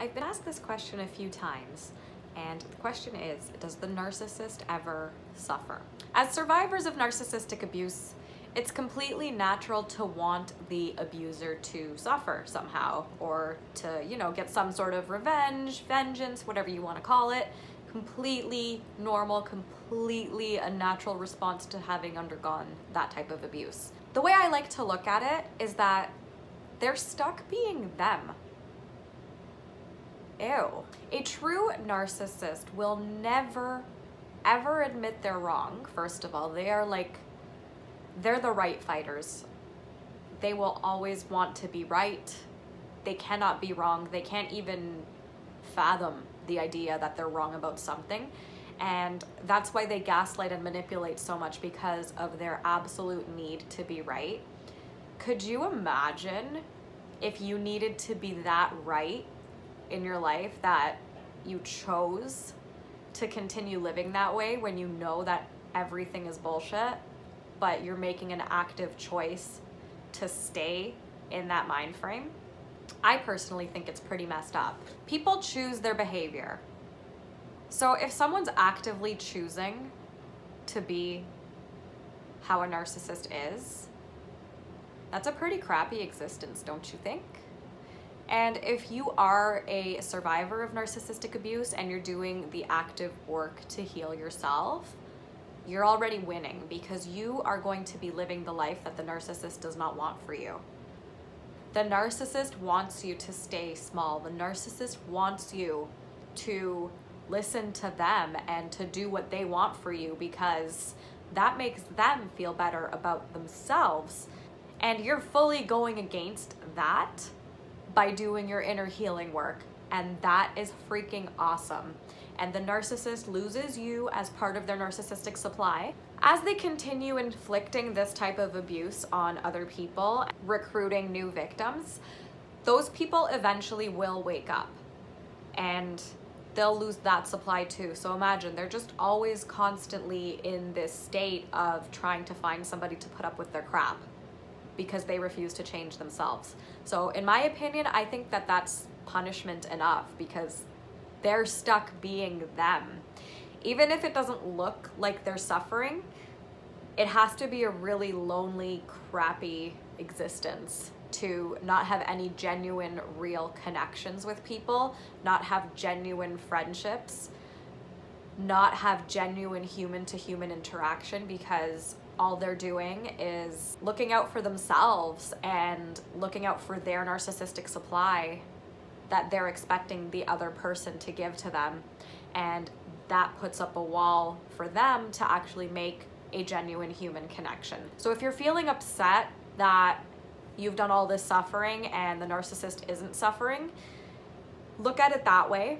I've been asked this question a few times, and the question is, does the narcissist ever suffer? As survivors of narcissistic abuse, it's completely natural to want the abuser to suffer somehow, or to, get some sort of revenge, vengeance, whatever you want to call it. Completely normal, completely a natural response to having undergone that type of abuse. The way I like to look at it is that they're stuck being them. Ew. A true narcissist will never, ever admit they're wrong. First of all, they're the right fighters. They will always want to be right. They cannot be wrong. They can't even fathom the idea that they're wrong about something. And that's why they gaslight and manipulate so much, because of their absolute need to be right. Could you imagine if you needed to be that right in your life that you chose to continue living that way when you know that everything is bullshit, but you're making an active choice to stay in that mind frame? I personally think it's pretty messed up. People choose their behavior. So if someone's actively choosing to be how a narcissist is, that's a pretty crappy existence, don't you think? And if you are a survivor of narcissistic abuse and you're doing the active work to heal yourself, you're already winning, because you are going to be living the life that the narcissist does not want for you. The narcissist wants you to stay small. The narcissist wants you to listen to them and to do what they want for you, because that makes them feel better about themselves. And you're fully going against that by doing your inner healing work. And that is freaking awesome. And the narcissist loses you as part of their narcissistic supply. As they continue inflicting this type of abuse on other people, recruiting new victims, those people eventually will wake up and they'll lose that supply too. So imagine, they're just always constantly in this state of trying to find somebody to put up with their crap, because they refuse to change themselves. So in my opinion, I think that that's punishment enough, because they're stuck being them. Even if it doesn't look like they're suffering, it has to be a really lonely, crappy existence to not have any genuine, real connections with people, not have genuine friendships, not have genuine human-to-human interaction, because all they're doing is looking out for themselves and looking out for their narcissistic supply that they're expecting the other person to give to them. And that puts up a wall for them to actually make a genuine human connection. So if you're feeling upset that you've done all this suffering and the narcissist isn't suffering, look at it that way.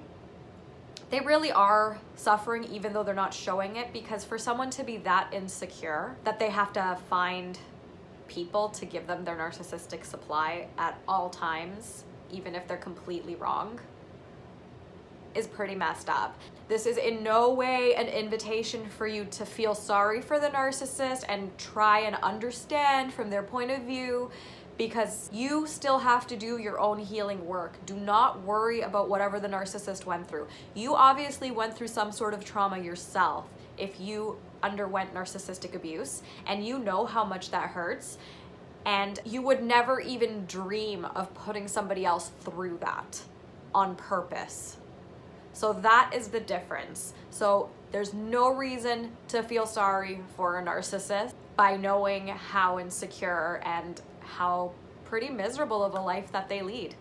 They really are suffering, even though they're not showing it, because for someone to be that insecure that they have to find people to give them their narcissistic supply at all times, even if they're completely wrong, is pretty messed up. This is in no way an invitation for you to feel sorry for the narcissist and try and understand from their point of view, because you still have to do your own healing work. Do not worry about whatever the narcissist went through. You obviously went through some sort of trauma yourself if you underwent narcissistic abuse, and you know how much that hurts. And you would never even dream of putting somebody else through that on purpose. So that is the difference. So there's no reason to feel sorry for a narcissist by knowing how insecure and how pretty miserable of a life that they lead.